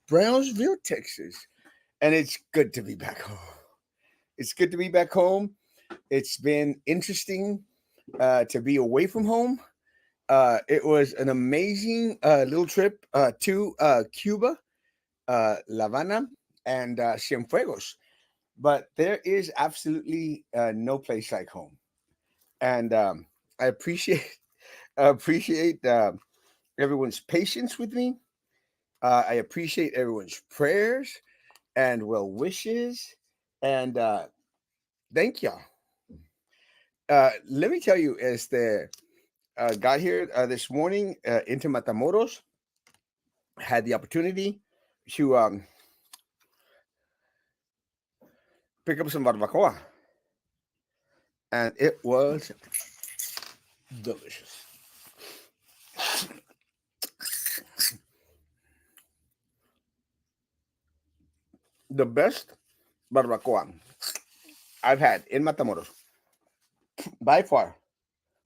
Brownsville, Texas, and it's good to be back home. It's good to be back home. It's been interesting to be away from home. It was an amazing little trip to Cuba, La Habana, and Cienfuegos. But there is absolutely no place like home, and I appreciate I appreciate everyone's patience with me. I appreciate everyone's prayers and well wishes, and thank y'all. Let me tell you, as the got here this morning into Matamoros, had the opportunity to pick up some barbacoa, and it was delicious. The best barbacoa I've had in Matamoros, by far,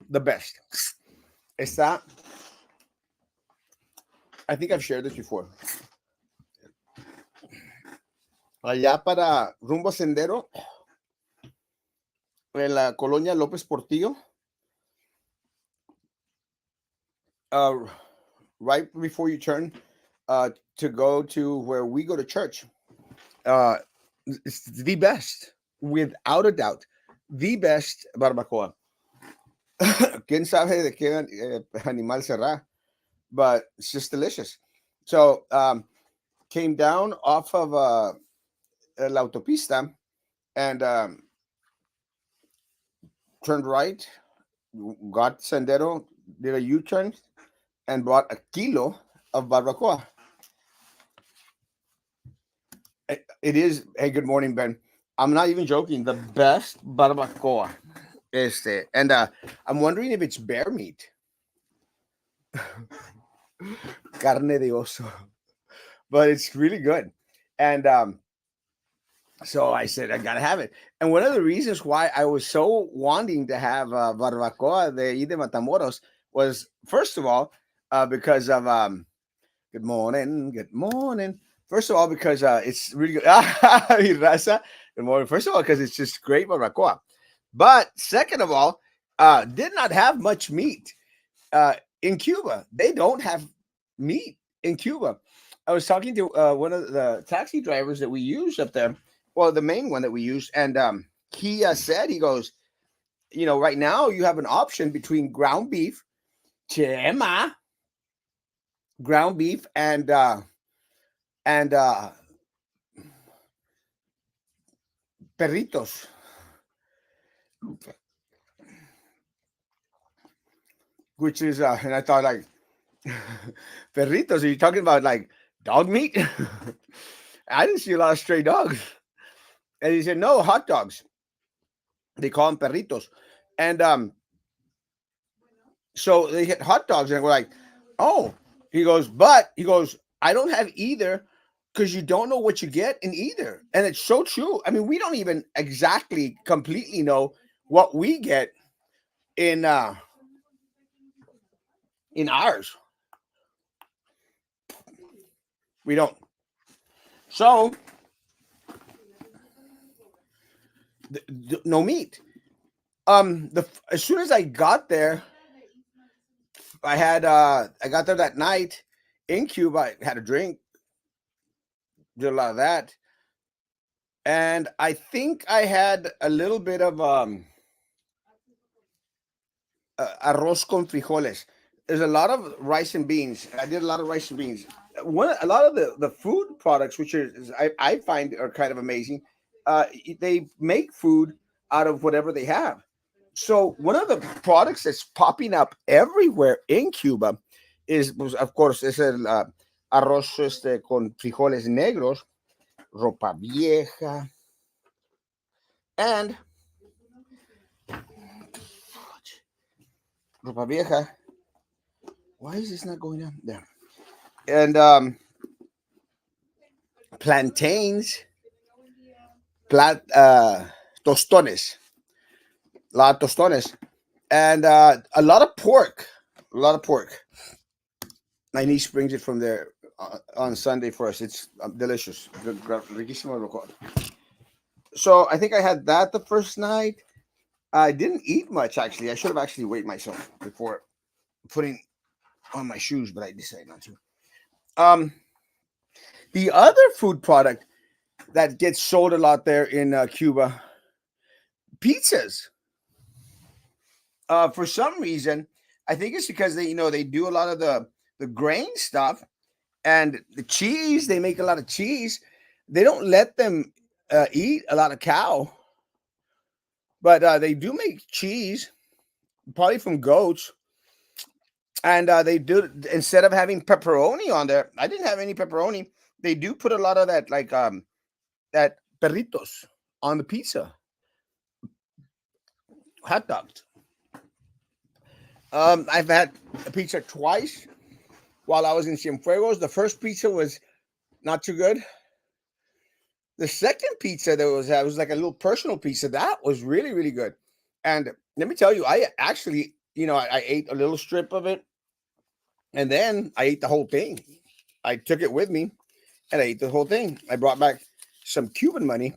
the best. Está, I think I've shared this before. Allá para rumbo Sendero, en la colonia López Portillo, uh, right before you turn to go to where we go to church. Uh, it's the best, without a doubt, the best barbacoa. ¿Quién sabe de qué animal será? But it's just delicious. So came down off of la autopista and turned right, got Sendero, did a U-turn, and bought a kilo of barbacoa. It is. Hey, good morning, Ben. I'm not even joking. The best barbacoa. And I'm wondering if it's bear meat. Carne de oso. But it's really good. And so I said, I got to have it. And one of the reasons why I was so wanting to have barbacoa de Matamoros was, first of all, because of good morning, good morning. First of all, because it's really good. Raza, good morning. First of all, because it's just great barbacoa. But second of all, did not have much meat in Cuba. They don't have meat in Cuba. I was talking to one of the taxi drivers that we use up there. Well, the main one that we use, and he said, he goes, right now you have an option between ground beef, chema, ground beef, and perritos. Which is, and I thought, like, perritos, are you talking about like dog meat? I didn't see a lot of stray dogs. And he said, no, hot dogs. They call them perritos. And so they get hot dogs, and we're like, oh, he goes, I don't have either because you don't know what you get in either. And it's so true. I mean, we don't even exactly completely know what we get in ours. We don't. So no meat. As soon as I got there, I got there that night in Cuba. I had a drink, did a lot of that, and I think I had a little bit of arroz con frijoles. There's a lot of rice and beans. I did a lot of rice and beans. A lot of the food products, which I find are kind of amazing. They make food out of whatever they have. So one of the products that's popping up everywhere in Cuba is, of course, es el arroz con frijoles negros, ropa vieja, and ropa vieja. Why is this not going down there? And plantains, tostones, a lot of tostones, and a lot of pork. A lot of pork. My niece brings it from there on Sunday for us. It's delicious. Riquísimo loco. So I think I had that the first night. I didn't eat much actually. I should have actually weighed myself before putting on my shoes, but I decided not to. The other food product that gets sold a lot there in Cuba, pizzas. For some reason, I think it's because they do a lot of the grain stuff and the cheese. They make a lot of cheese. They don't let them eat a lot of cow, but they do make cheese, probably from goats. And they do, instead of having pepperoni on there. I didn't have any pepperoni. They do put a lot of that, like that perritos on the pizza, hot dogs. I've had a pizza twice while I was in Cienfuegos. The first pizza was not too good. The second pizza that was like a little personal pizza. That was really, really good. And let me tell you, I actually, I ate a little strip of it, and then I ate the whole thing. I took it with me, and I ate the whole thing. I brought back some Cuban money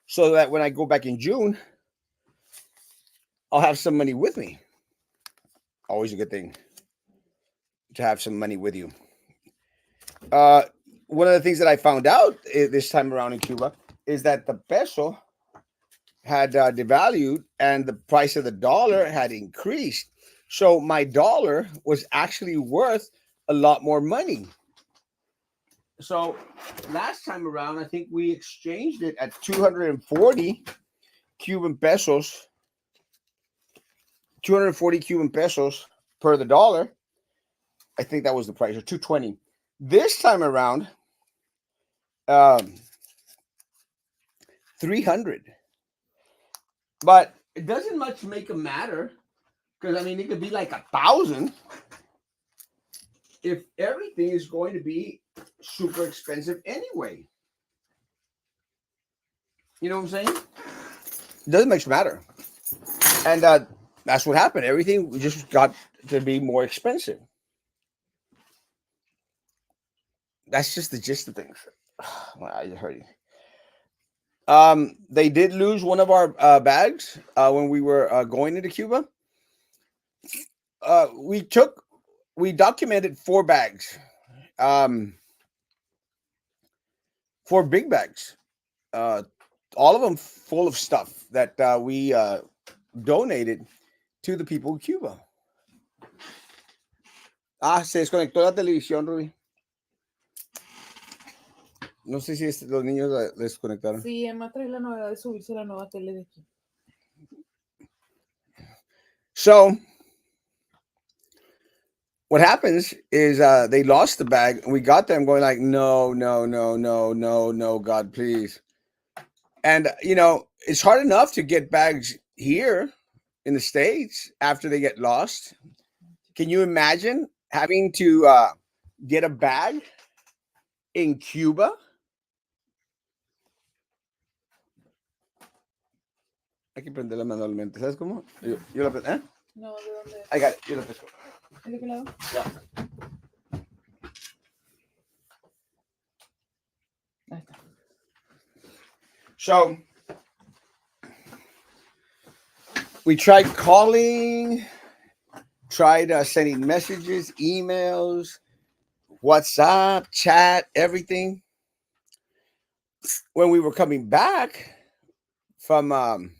so that when I go back in June, I'll have some money with me. Always a good thing to have some money with you. One of the things that I found out this time around in Cuba is that the peso had devalued and the price of the dollar had increased. So my dollar was actually worth a lot more money. So last time around, I think we exchanged it at 240 Cuban pesos, 240 Cuban pesos per the dollar. I think that was the price, or 220. This time around, 300. But it doesn't much make a matter because, I mean, it could be like 1,000 if everything is going to be super expensive anyway. You know what I'm saying? It doesn't much matter. And that's what happened. Everything just got to be more expensive. That's just the gist of things. My eyes are hurting. They did lose one of our bags when we were going into Cuba. We documented 4 bags, 4 big bags, all of them full of stuff that we donated to the people of Cuba. Se desconectó la televisión, Ruby. No sé si los niños la desconectaron. Sí, Emma trae la novedad de subirse la nueva tele de aquí. So what happens is they lost the bag, and we got them going like, no, no, no, no, no, no, God, please. And it's hard enough to get bags here in the States after they get lost. Can you imagine having to get a bag in Cuba? Hay que prenderla manualmente. ¿Sabes cómo? Yo la prendo. No, ¿de dónde? I got it. Yo la pesco. ¿De qué lado? Yeah. Ahí está. So we tried calling, tried sending messages, emails, WhatsApp, chat, everything. When we were coming back from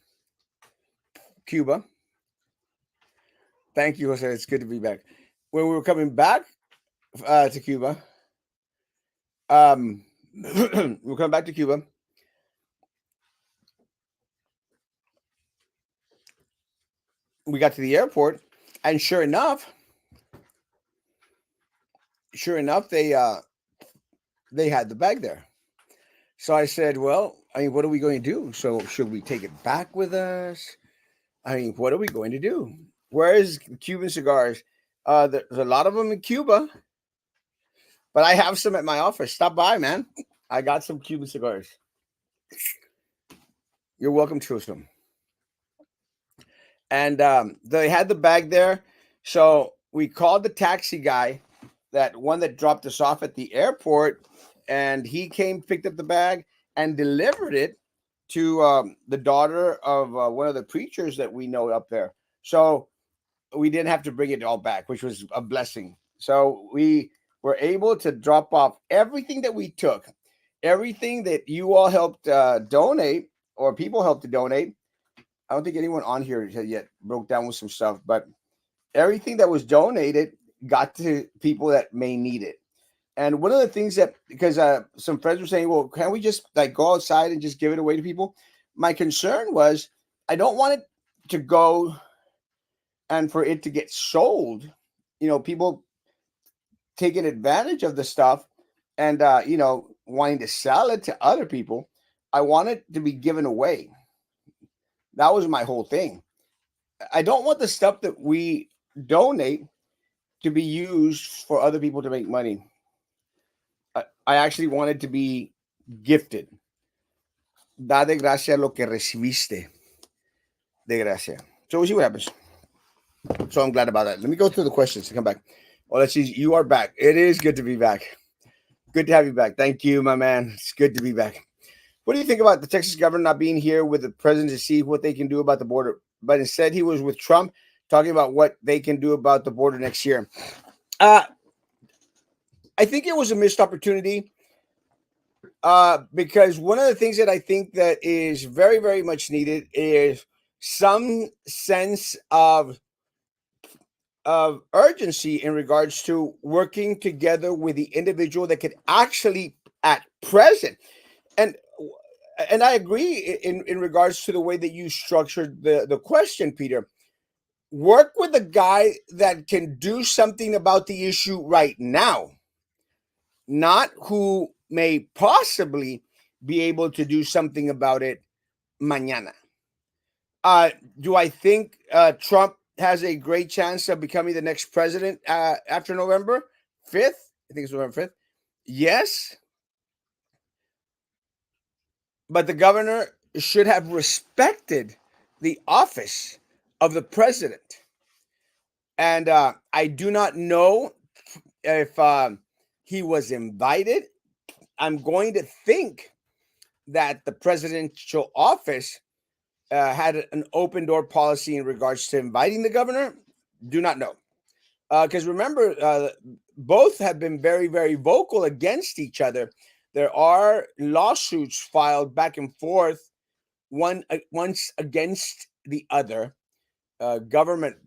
Cuba, thank you, Jose. It's good to be back. When we were coming back to Cuba, we were coming back to Cuba. We got to the airport, and sure enough, they had the bag there. So I said, well, I mean, what are we going to do? So should we take it back with us? I mean, what are we going to do? Where is Cuban cigars? There's a lot of them in Cuba, but I have some at my office. Stop by, man. I got some Cuban cigars. You're welcome to some. And they had the bag there. So we called the taxi guy that one that dropped us off at the airport, and he came, picked up the bag, and delivered it to the daughter of one of the preachers that we know up there. So we didn't have to bring it all back, which was a blessing. So we were able to drop off everything that we took, everything that you all helped donate, or people helped to donate. I don't think anyone on here yet broke down with some stuff, but everything that was donated got to people that may need it. And one of the things that, because some friends were saying, well, can't we just like go outside and just give it away to people? My concern was I don't want it to go and for it to get sold. People taking advantage of the stuff and, wanting to sell it to other people. I want it to be given away. That was my whole thing. I don't want the stuff that we donate to be used for other people to make money. I actually want it to be gifted. Da de gracia lo que recibiste de gracia. So we'll see what happens. So I'm glad about that. Let me go through the questions to come back. Oh, let's see. You are back. It is good to be back. Good to have you back. Thank you, my man. It's good to be back. What do you think about the Texas governor not being here with the president to see what they can do about the border? But instead, he was with Trump talking about what they can do about the border next year. Uh, I think it was a missed opportunity because one of the things that I think that is very, very much needed is some sense of urgency in regards to working together with the individual that could actually at present and I agree in regards to the way that you structured the question, Peter. Work with a guy that can do something about the issue right now, not who may possibly be able to do something about it mañana. Do I think Trump has a great chance of becoming the next president after November 5th? I think it's November 5th. Yes, but the governor should have respected the office of the president. And I do not know if he was invited. I'm going to think that the presidential office had an open door policy in regards to inviting the governor. Do not know. Because remember, both have been very, very vocal against each other. There are lawsuits filed back and forth, once against the other, government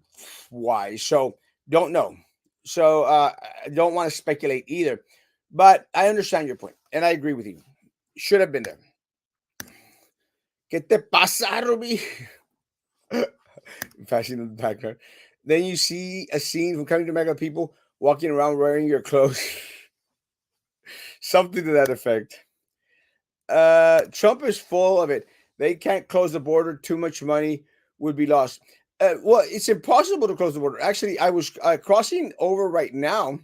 wise. So don't know. So I don't want to speculate either. But I understand your point, and I agree with you. Should have been there. ¿Qué te pasa, Ruby? Flashing in the background. Then you see a scene from Coming to America, people walking around wearing your clothes. Something to that effect. Trump is full of it. They can't close the border. Too much money would be lost. Well, it's impossible to close the border. Actually, I was crossing over right now.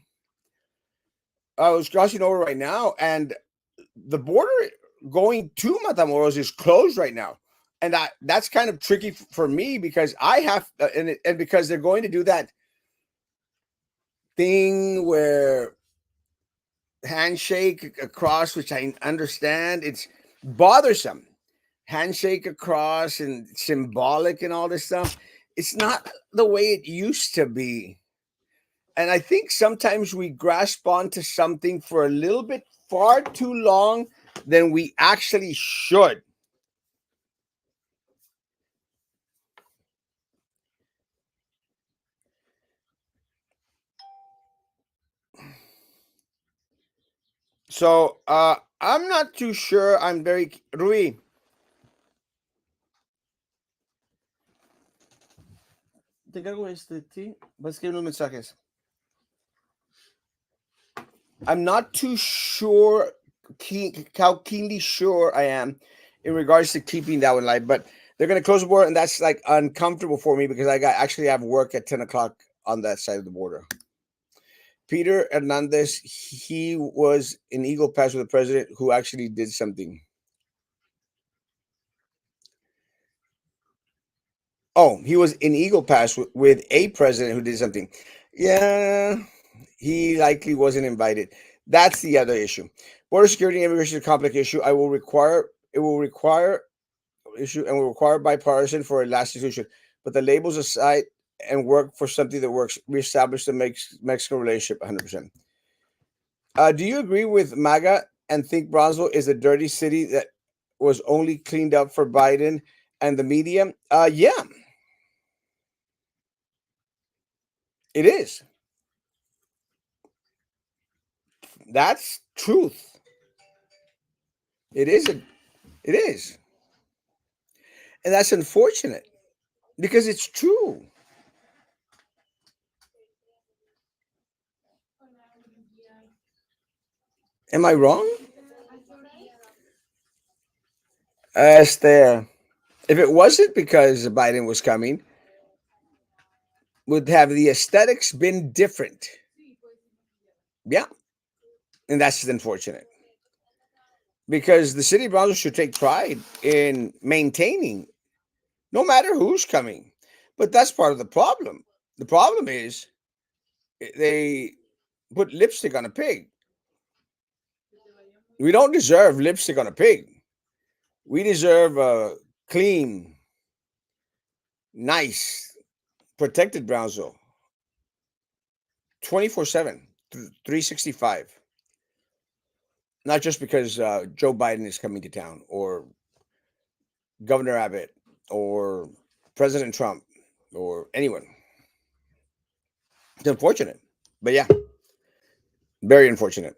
And the border going to Matamoros is closed right now, and that's kind of tricky for me because I have and because they're going to do that thing where handshake across, which I understand it's bothersome. Handshake across and symbolic and all this stuff. It's not the way it used to be. And I think sometimes we grasp onto something for a little bit far too long than we actually should. So I'm not too sure. I'm very Rui. Te cargo este, sí. Vas a escribir unos mensajes. I'm not too sure how keenly sure I am in regards to keeping that one alive, but they're going to close the border, and that's like uncomfortable for me because I actually have work at 10 o'clock on that side of the border. Peter Hernandez, he was in Eagle Pass with the president who actually did something. Oh, he was in Eagle Pass with a president who did something. Yeah, He likely wasn't invited. That's the other issue. Border security and immigration is a complex issue. I will require it will require issue and will require bipartisan for a lasting solution. But the labels aside and work for something that works. Reestablish the Mexican relationship 100%. Do you agree with MAGA and think Brownsville is a dirty city that was only cleaned up for Biden and the media? Yeah, it is. That's truth. It is. It is, and that's unfortunate because it's true. Am I wrong? Este, if it wasn't because Biden was coming, would have the aesthetics been different? Yeah, and that's unfortunate because the city of Brownsville should take pride in maintaining, no matter who's coming. But that's part of the problem. The problem is they put lipstick on a pig. We don't deserve lipstick on a pig. We deserve a clean, nice, protected Brownsville 24/7, 365. Not just because Joe Biden is coming to town or Governor Abbott or President Trump or anyone. It's unfortunate. But yeah, very unfortunate.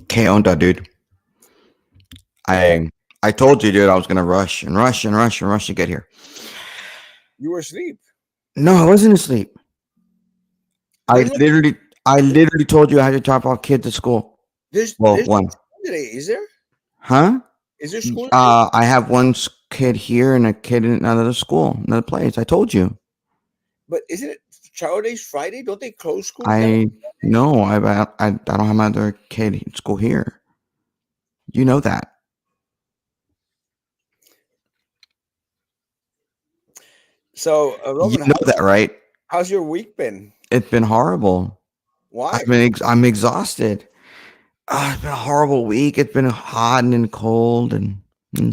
¿Qué onda, dude? I I told you, dude, I was gonna rush and rush and rush and rush to get here. You were asleep. No, I wasn't asleep. I There's no, literally, I literally told you I had to drop off kids at school. Well, there's no one, school today, is there? huh? Is there school today? I have one kid here and a kid in another school, another place. I told you. But isn't it Child Day's Friday? Don't they close schools down? I no, I don't have my other kid in school here. You know that. So, You Roman, know that, right? how's your week been? It's been horrible. Why? I'm exhausted. It's been a horrible week. It's been hot and cold and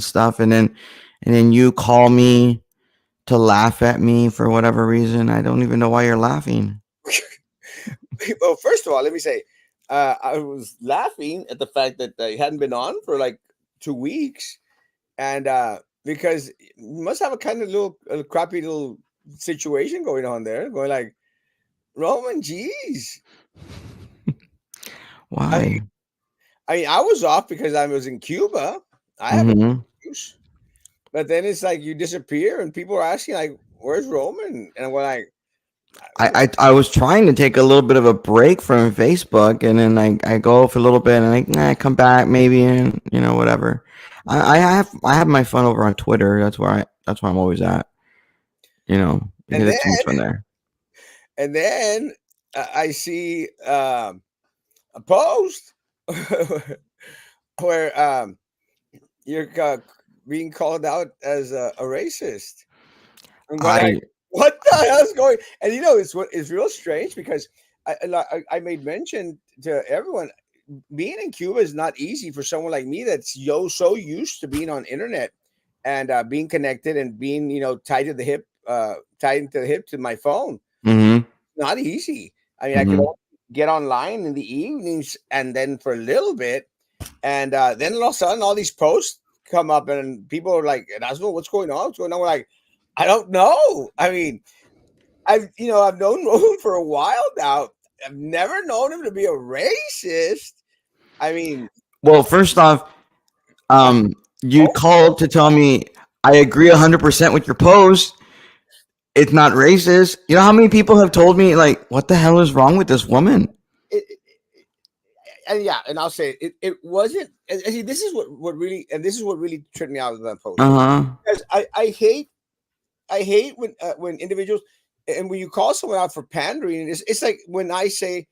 stuff. And then you call me to laugh at me for whatever reason. I don't even know why you're laughing. Well, first of all, let me say, I was laughing at the fact that he hadn't been on for like 2 weeks, and because you must have a kind of a crappy little situation going on there, going like Roman, geez. I mean, Why? I was off because I was in Cuba. I have an hmm excuse, but then it's like you disappear, and people are asking like, "Where's Roman?" And I'm like, "I don't know." I was trying to take a little bit of a break from Facebook, and then I go for a little bit, and I come back maybe, and whatever. I have my phone over on Twitter. That's where I'm always at. And Because then it's too much fun there. I see a post where you're being called out as a racist. And we're like, I what the hell is going? And it's real strange because I made mention to everyone. Being in Cuba is not easy for someone like me that's so used to being on internet and being connected and being tied to the hip to my phone. hmm Not easy. I mean, I could hmm only get online in the evenings and then for a little bit, and then all of a sudden, all these posts come up, and people are like, "Erasmo, what's going on? What's going on?" We're like, "I don't know." I mean, I've known Roman for a while now. I've never known him to be a racist. I mean, Well, first off, you oh, called to tell me I agree 100% with your post. It's not racist. You know how many people have told me like, "What the hell is wrong with this woman?" it, and yeah, and I'll say it wasn't. And see, this is what really, and this is what really tripped me out of that post Uh huh. because I hate when individuals and when you call someone out for pandering, it's like when I say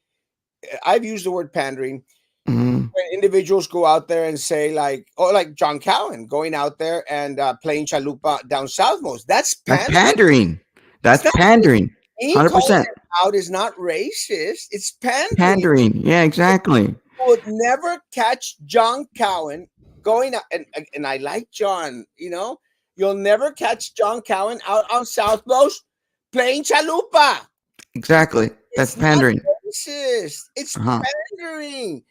I've used the word pandering hmm when individuals go out there and say like, or like John Cowan going out there and playing chalupa down south most. That's That's pandering. pandering. It's That's not. pandering. Me calling 100% it out is not racist. It's pandering. pandering. Yeah, exactly. You would never catch John Cowan going out, and I like John. You'll never catch John Cowan out on South Coast playing chalupa. Exactly. That's It's not pandering. racist. It's Uh-huh. pandering.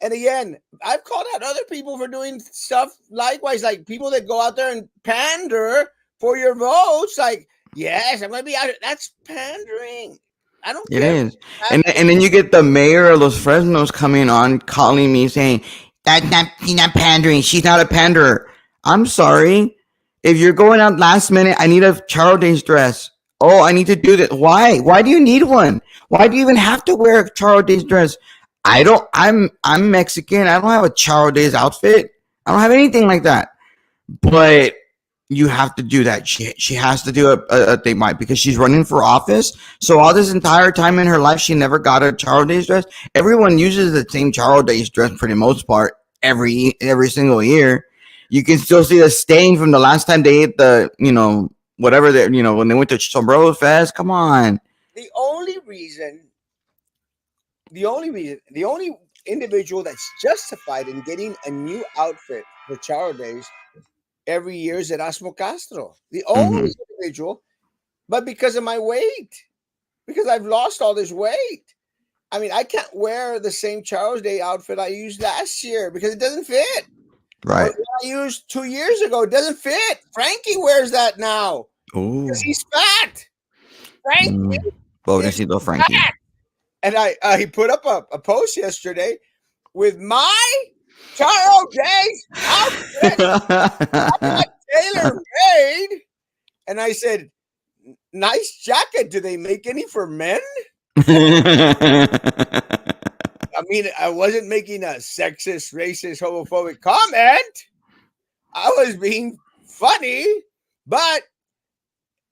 And again, I've called out other people for doing stuff likewise, like people that go out there and pander for your votes. Like, yes, I'm going to be out here. That's pandering. I don't It care. is. And then you get the mayor of Los Fresnos coming on calling me saying, she's not pandering. She's not a panderer. I'm sorry. If you're going out last minute, I need a Charo Days dress. Oh, I need to do this. Why? Why do you need one? Why do you even have to wear a Charo Days dress? I'm Mexican. I don't have a Charo Days outfit. I don't have anything like that. But you have to do that. She has to do a thing, Mike, because she's running for office. So all this entire time in her life, she never got a Charo Days dress. Everyone uses the same Charo Days dress for the most part every single year. You can still see the stain from the last time they ate whatever they when they went to Sombrero Fest. Come on. The only individual that's justified in getting a new outfit for Charo Days every year is Erasmo Castro. The only individual, but because of my weight, because I've lost all this weight. I mean, I can't wear the same Charo Day outfit I used last year because it doesn't fit. Right. What I used 2 years ago, it doesn't fit. Frankie wears that now Ooh. because he's fat. Frankie. Pobrecito Frankie. Fat. And he put up a post yesterday with my Charo Days outfit. Tailor made. And I said, nice jacket. Do they make any for men? I mean, I wasn't making a sexist, racist, homophobic comment. I was being funny, but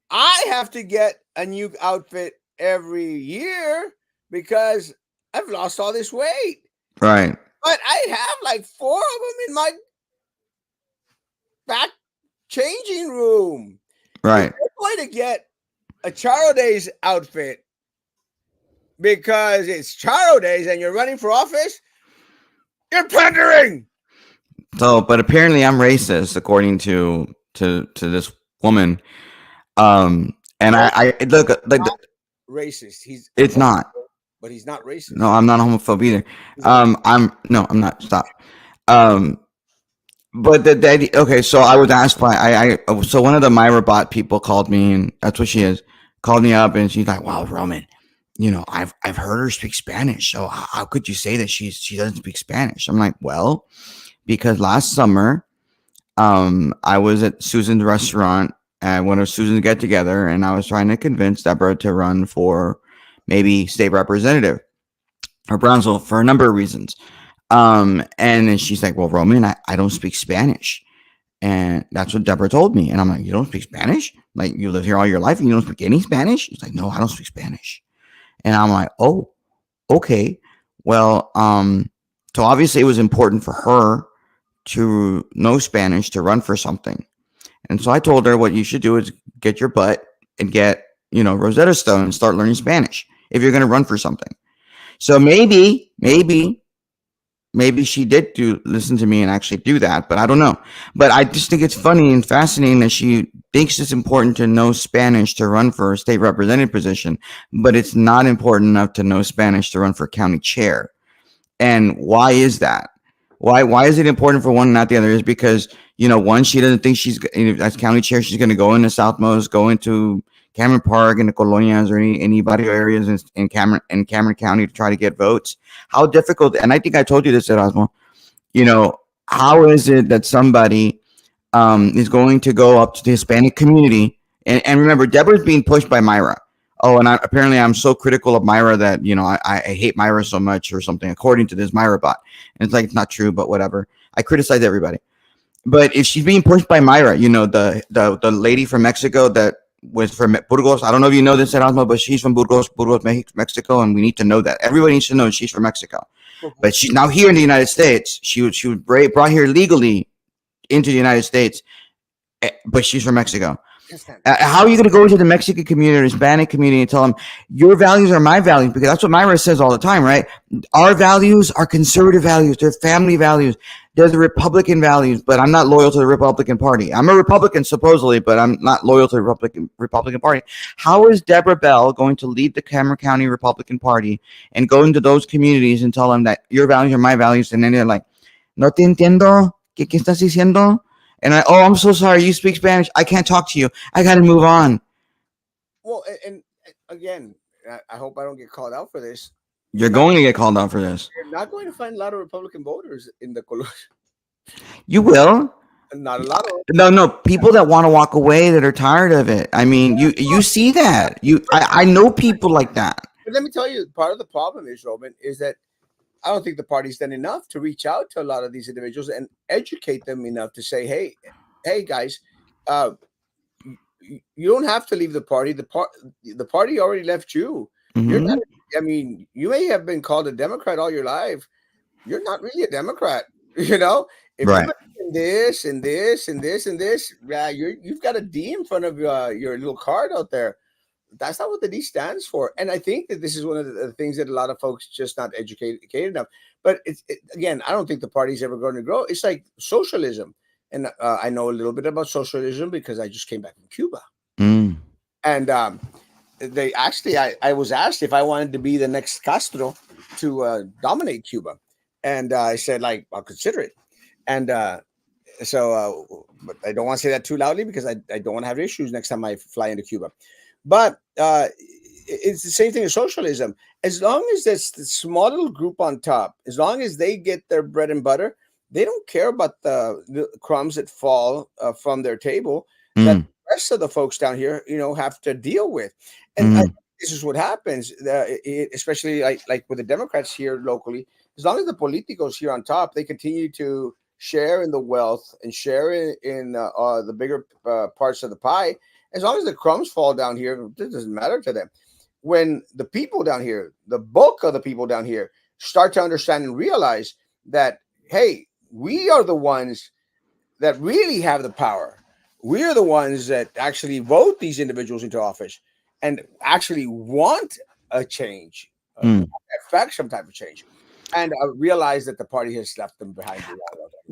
I have to get a new outfit every year because I've lost all this weight. Right. But I have like 4 of them in my back changing room. Right. If you're going to get a Charo Days outfit because it's Charo Days and you're running for office, you're pandering. So, but apparently I'm racist according to this woman. And I look like Racist. it's not. But he's not racist. No, I'm not homophobe either. I'm not. Stop. But okay. So I was asked by so one of the Myra bot people called me, and that's what she is. Called me up, and she's like, "Wow, Roman, I've heard her speak Spanish. So how could you say that she doesn't speak Spanish?" I'm like, "Well, because last summer, I was at Susan's restaurant at one of Susan's get together, and I was trying to convince Deborah to run for maybe state representative for Brownsville for a number of reasons. And then she's like, "Well, Roman, I don't speak Spanish." And that's what Deborah told me. And I'm like, "You don't speak Spanish? Like, you live here all your life and you don't speak any Spanish?" She's like, "No, I don't speak Spanish." And I'm like, "Oh, okay. Well, so obviously it was important for her to know Spanish to run for something." And so I told her, what you should do is get your butt and get, Rosetta Stone and start learning Spanish if you're going to run for something. So maybe she did listen to me and actually do that, but I don't know. But I just think it's funny and fascinating that she thinks it's important to know Spanish to run for a state representative position, but it's not important enough to know Spanish to run for county chair. And why is that? Why is it important for one and not the other? Is because, one, she doesn't think she's, as county chair, she's going to go into Southmost, go into Cameron Park and the Colonias or any barrio areas in Cameron County to try to get votes. How difficult, and I think I told you this, Erasmo, how is it that somebody is going to go up to the Hispanic community? And remember, Deborah's being pushed by Myra. Oh, and apparently I'm so critical of Myra that, I hate Myra so much or something, according to this Myra bot. And it's like, it's not true, but whatever. I criticize everybody. But if she's being pushed by Myra, the lady from Mexico that was from Burgos. I don't know if you know this, Erasmo, but she's from Burgos, Mexico, and we need to know that. Everybody needs to know she's from Mexico. But she's now here in the United States. She was brought here legally into the United States, but she's from Mexico. Understand. How are you going to go to the Mexican community or Hispanic community and tell them your values are my values? Because that's what Myra says all the time, right? Our values are conservative values. They're family values. They're the Republican values, but I'm not loyal to the Republican Party. I'm a Republican supposedly, but I'm not loyal to the Republican Party. How is Deborah Bell going to lead the Cameron County Republican Party and go into those communities and tell them that your values are my values? And then they're like, no te entiendo. ¿Qué estás diciendo? And I'm so sorry. You speak Spanish. I can't talk to you. I got to move on. Well, and again, I hope I don't get called out for this. You're going to get called out for this. You're not going to find a lot of Republican voters in the Colombia. You will. Not a lot of. No. People that want to walk away, that are tired of it. I mean, you see that. I know people like that. But let me tell you, part of the problem is, Roman, is that I don't think the party's done enough to reach out to a lot of these individuals and educate them enough to say, hey, guys, you don't have to leave the party. The party already left you. You're not. I mean, you may have been called a Democrat all your life. You're not really a Democrat. You know, if Right. you're doing this and this and this and this, yeah, you've got a D in front of your little card out there. That's not what the D stands for. And I think that this is one of the things that a lot of folks just not educated enough. But again, I don't think the party's ever going to grow. It's like socialism. And I know a little bit about socialism because I just came back from Cuba. And they actually, I was asked if I wanted to be the next Castro to dominate Cuba. And I said, like, I'll consider it. And but I don't want to say that too loudly because I don't want to have issues next time I fly into Cuba. But it's the same thing as socialism. As long as there's the small little group on top, as long as they get their bread and butter, they don't care about the crumbs that fall from their table that the rest of the folks down here, have to deal with. And this is what happens, especially like with the Democrats here locally. As long as the politicos here on top, they continue to share in the wealth and share in the bigger parts of the pie. As long as the crumbs fall down here, it doesn't matter to them. When the people down here, the bulk of the people down here, start to understand and realize that, hey, we are the ones that really have the power. We are the ones that actually vote these individuals into office and actually want a change, affect some type of change. And I realize that the party has left them behind.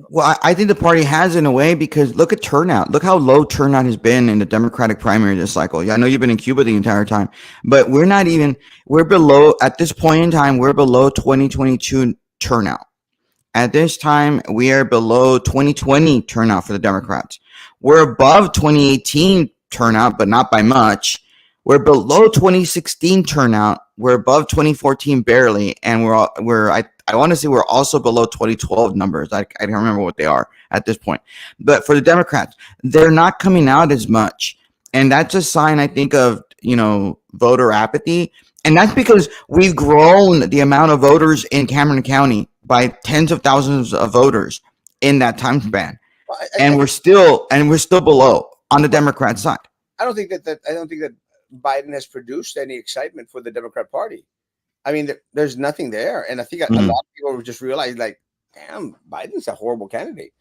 Well, I think the party has in a way because look at turnout. Look how low turnout has been in the Democratic primary this cycle. Yeah, I know you've been in Cuba the entire time, but we're below, at this point in time, we're below 2022 turnout. At this time, we are below 2020 turnout for the Democrats. We're above 2018 turnout, but not by much. We're below 2016 turnout. We're above 2014 barely, and I want to say we're also below 2012 numbers. I don't remember what they are at this point. But for the Democrats, they're not coming out as much, and that's a sign, I think, of voter apathy. And that's because we've grown the amount of voters in Cameron County by tens of thousands of voters in that time span, and we're still below on the Democrat side. I don't think that Biden has produced any excitement for the Democrat Party. I mean, there's nothing there, and I think a lot of people just realized, like, damn, Biden's a horrible candidate.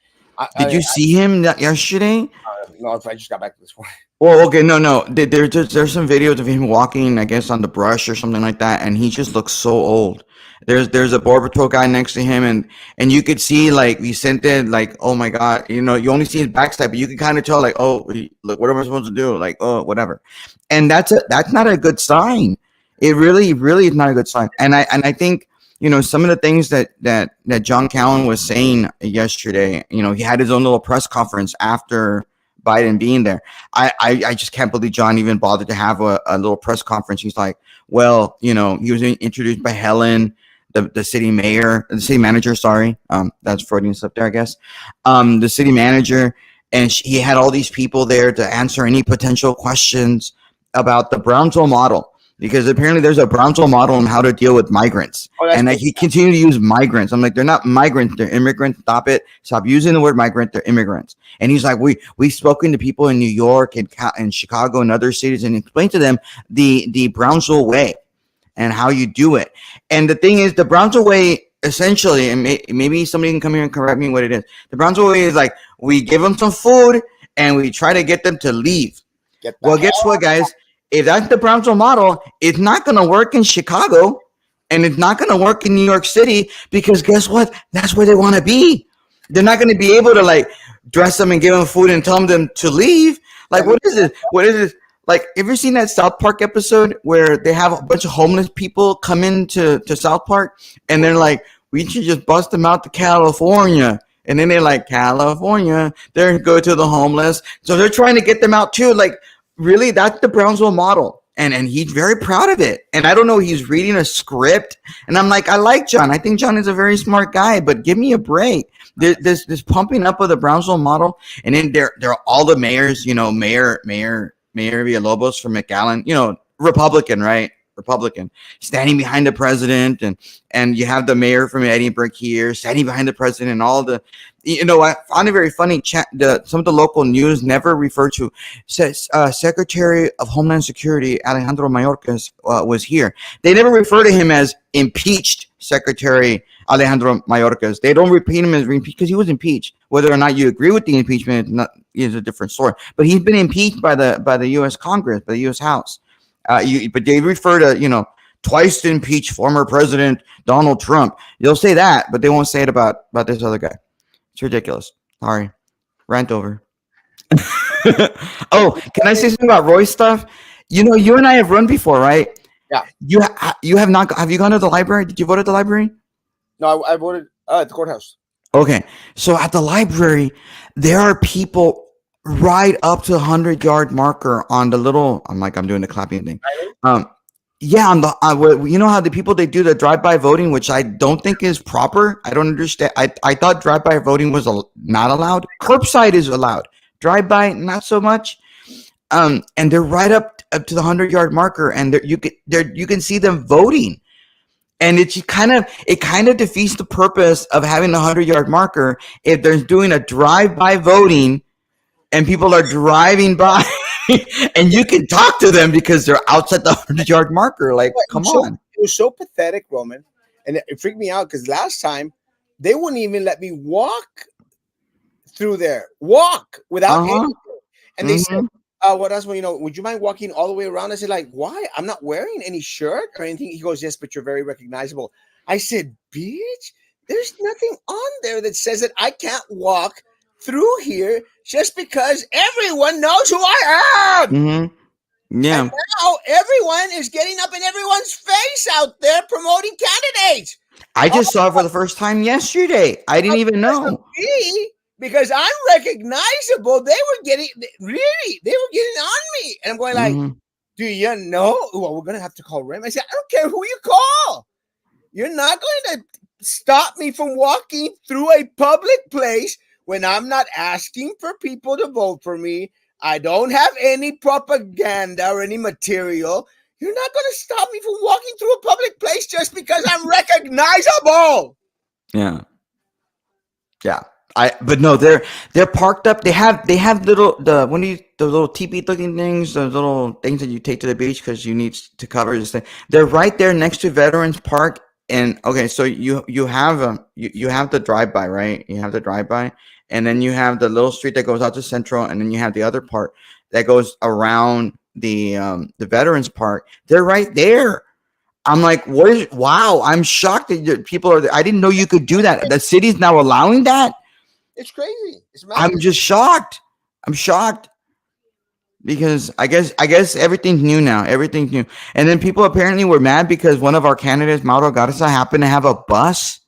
Did you see him yesterday? No, I just got back this morning. Well, okay, no. There's some videos of him walking, I guess, on the brush or something like that, and he just looks so old. There's a Border Patrol guy next to him, and you could see, like, Vicente, like, oh my God, you only see his backside, but you can kind of tell, like, oh, look, what am I supposed to do? Like, oh, whatever. And that's not a good sign. It really, really is not a good sign. And I think, some of the things that John Cowan was saying yesterday, he had his own little press conference after Biden being there. I just can't believe John even bothered to have a little press conference. He's like, well, he was introduced by Helen, the city manager, sorry. That's Freudian stuff there, I guess. The city manager, and he had all these people there to answer any potential questions about the Brownsville model. Because apparently there's a Brownsville model on how to deal with migrants. And he continued to use migrants. I'm like, they're not migrants, they're immigrants. Stop it. Stop using the word migrant, they're immigrants. And he's like, we've spoken to people in New York and Chicago and other cities and explained to them the Brownsville way and how you do it. And the thing is, the Brownsville way, essentially, and maybe somebody can come here and correct me what it is. The Brownsville way is like, we give them some food and we try to get them to leave. Get the Well, hell. guess what, guys? If that's the Brownsville model, it's not going to work in Chicago, and it's not going to work in New York City because guess what? That's where they want to be. They're not going to be able to like dress them and give them food and tell them to leave. Like, That what means is it? What is it? Like, have you seen that South Park episode where they have a bunch of homeless people come into to South Park and they're like, we should just bust them out to California. And then they're like, California, they're go to the homeless. So they're trying to get them out too. Like, really, that's the Brownsville model. And he's very proud of it. And I don't know, he's reading a script. And I'm like, I like John. I think John is a very smart guy, but give me a break. This pumping up of the Brownsville model. And then there are all the mayors, you know, Mayor Villalobos from McAllen, you know, Republican, right? Republican, standing behind the president, and you have the mayor from Edinburgh here standing behind the president, and all the, you know, I found it very funny. Some of the local news never referred to Secretary of Homeland Security Alejandro Mayorkas was here. They never refer to him as impeached Secretary Alejandro Mayorkas. They don't repeat him as impeached because he was impeached. Whether or not you agree with the impeachment is a different story. But he's been impeached by the U.S. Congress, by the U.S. House. But they refer to, you know, twice to impeach former President Donald Trump. They'll say that, but they won't say it about this other guy. It's ridiculous. Sorry. Rant over. Oh, can I say something about Roy's stuff? You know, you and I have run before, right? Yeah. You have not. Have you gone to the library? Did you vote at the library? No, I voted at the courthouse. Okay. So at the library, there are people right up to the 100-yard marker on the little. I'm doing the clapping thing. Yeah, on the you know how the people they do the drive-by voting, which I don't think is proper. I don't understand. I thought drive-by voting was not allowed. Curbside is allowed. Drive-by not so much. And they're right up to the 100-yard marker, and you can see them voting. And it kind of defeats the purpose of having the 100-yard marker if they're doing a drive-by voting and people are driving by and you can talk to them because they're outside the 100-yard marker. Like, come on. It was so pathetic, Roman. And it freaked me out because last time they wouldn't even let me walk through there. Walk without anything. And they said, what else? Well, you know, would you mind walking all the way around? I said, like, why? I'm not wearing any shirt or anything. He goes, yes, but you're very recognizable. I said, bitch, there's nothing on there that says that I can't walk through here just because everyone knows who I am. Yeah. And now everyone is getting up in everyone's face out there promoting candidates. I just saw it for the first time yesterday. I didn't even know. Because I'm recognizable, they were getting on me. And I'm going like, do you know? Well, we're going to have to call Rem. I said, I don't care who you call. You're not going to stop me from walking through a public place when I'm not asking for people to vote for me. I don't have any propaganda or any material. You're not going to stop me from walking through a public place just because I'm recognizable. Yeah. Yeah. But no, they're parked up. They have little the little teepee looking things, those little things that you take to the beach because you need to cover this thing. They're right there next to Veterans Park. And okay, so you have you have the drive-by, right? You have the drive-by, and then you have the little street that goes out to Central, and then you have the other part that goes around the Veterans Park. They're right there. I'm like, wow, I'm shocked that people are there. I didn't know you could do that. The city's now allowing that. It's crazy. I'm just shocked. I'm shocked because I guess everything's new now. Everything's new. And then people apparently were mad because one of our candidates, Mauro Garza, happened to have a bus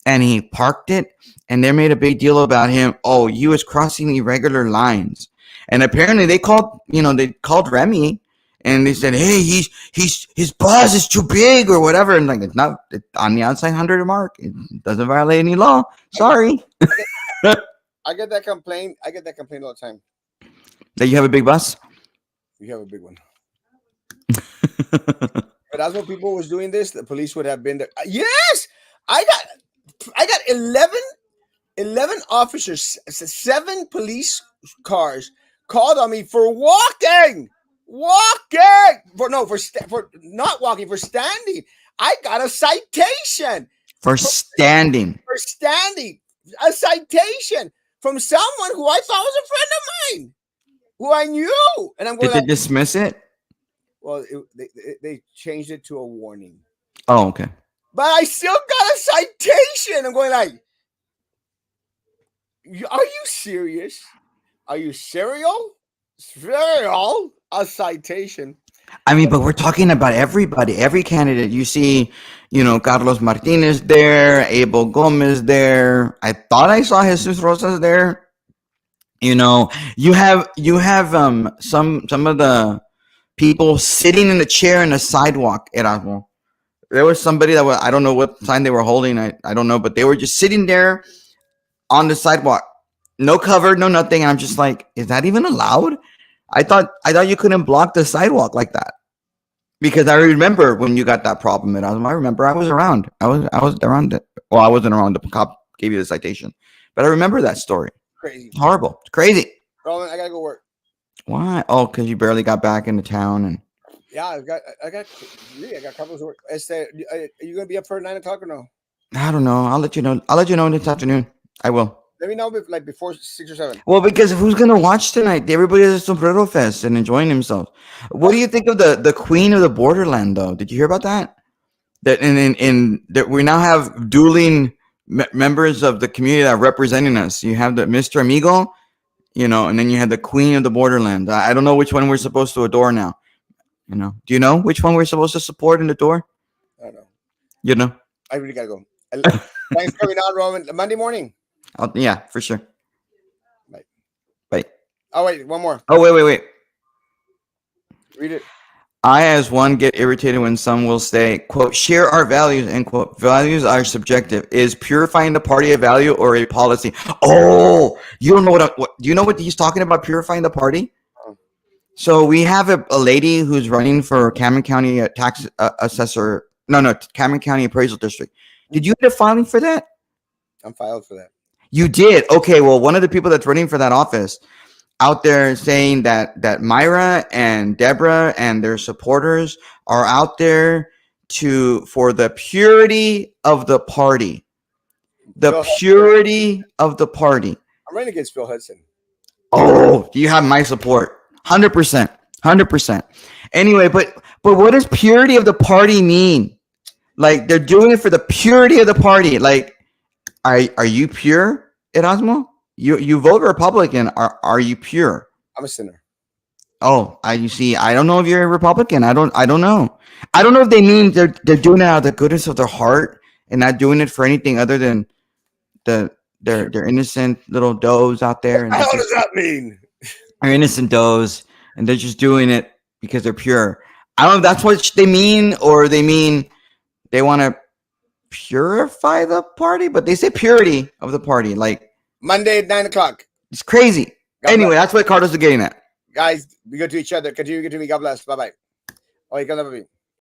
and he parked it, and they made a big deal about him. Oh, he was crossing irregular lines. And apparently they called Remy and they said, hey, his bus is too big or whatever. And like, it's not on the outside 100 mark. It doesn't violate any law. Sorry. I get that complaint. I get that complaint all the time. That you have a big bus? You have a big one. But as when people was doing this, the police would have been there. Yes, I got 11 officers, 7 police cars called on me for walking, for not walking, for standing. I got a citation for standing. A citation from someone who I thought was a friend of mine. who I knew. And I'm going Did they like, dismiss it? well, they changed it to a warning. Oh, okay. But I still got a citation. I'm going like, are you serious? Are you serial? Serial? A citation. I mean, but we're talking about everybody, every candidate. You see, Carlos Martinez there, Abel Gomez there. I thought I saw Jesus Rosas there. You have some of the people sitting in a chair in a sidewalk, Erasmo. There was somebody that I don't know what sign they were holding. I don't know, but they were just sitting there on the sidewalk, no cover, no nothing. And I'm just like, is that even allowed? I thought you couldn't block the sidewalk like that. Because I remember when you got that problem, and I remember I was around. I was around it. Well, I wasn't around. The cop gave you the citation, but I remember that story. Crazy. Horrible. It's crazy. Roman, I gotta go work. Why? Oh, because you barely got back into town, and Yeah, I got a couple of work. Are you gonna be up for 9 o'clock or no? I don't know. I'll let you know. I'll let you know this afternoon. I will. Let me know like before 6 or 7. Well, because who's gonna watch tonight? Everybody's at Sombrero Fest and enjoying themselves. What do you think of the Queen of the Borderland, though? Did you hear about that? That that we now have dueling members of the community that are representing us. You have the Mr. Amigo, and then you have the Queen of the Borderland. I don't know which one we're supposed to adore now. Do you know which one we're supposed to support and adore? I don't know. You know. I really gotta go. Thanks for coming on, Roman. Monday morning. Yeah, for sure. Bye. Bye. Oh wait, one more. Oh wait. Read it. I, as one, get irritated when some will say, quote, share our values, end quote. Values are subjective. Is purifying the party a value or a policy? Oh, you don't know what do you know what he's talking about, purifying the party? Oh. So we have a lady who's running for Cameron County tax assessor. No, Cameron County Appraisal District. Did you get a filing for that? I'm filed for that. You did? Okay, well, one of the people that's running for that office out there saying that Myra and Deborah and their supporters are out there for the purity of the party. The purity of the party. I'm running against Phil Hudson. Oh, you have my support. 100%. 100%. Anyway, but what does purity of the party mean? Like, they're doing it for the purity of the party. Like, are you pure, Erasmo? You vote Republican. Are you pure? I'm a sinner. Oh, you see, I don't know if you're a Republican. I don't know. I don't know if they mean they're doing it out of the goodness of their heart and not doing it for anything other than their innocent little does out there. And How does that mean? They're innocent does, and they're just doing it because they're pure. I don't know if that's what they mean, or they mean they want to purify the party, but they say purity of the party. Like, Monday at 9 o'clock. it's crazy. Anyway, that's what Carlos is getting at. Guys, be good to each other. Continue to be good to me. God bless. Bye bye. Oh, you can never be.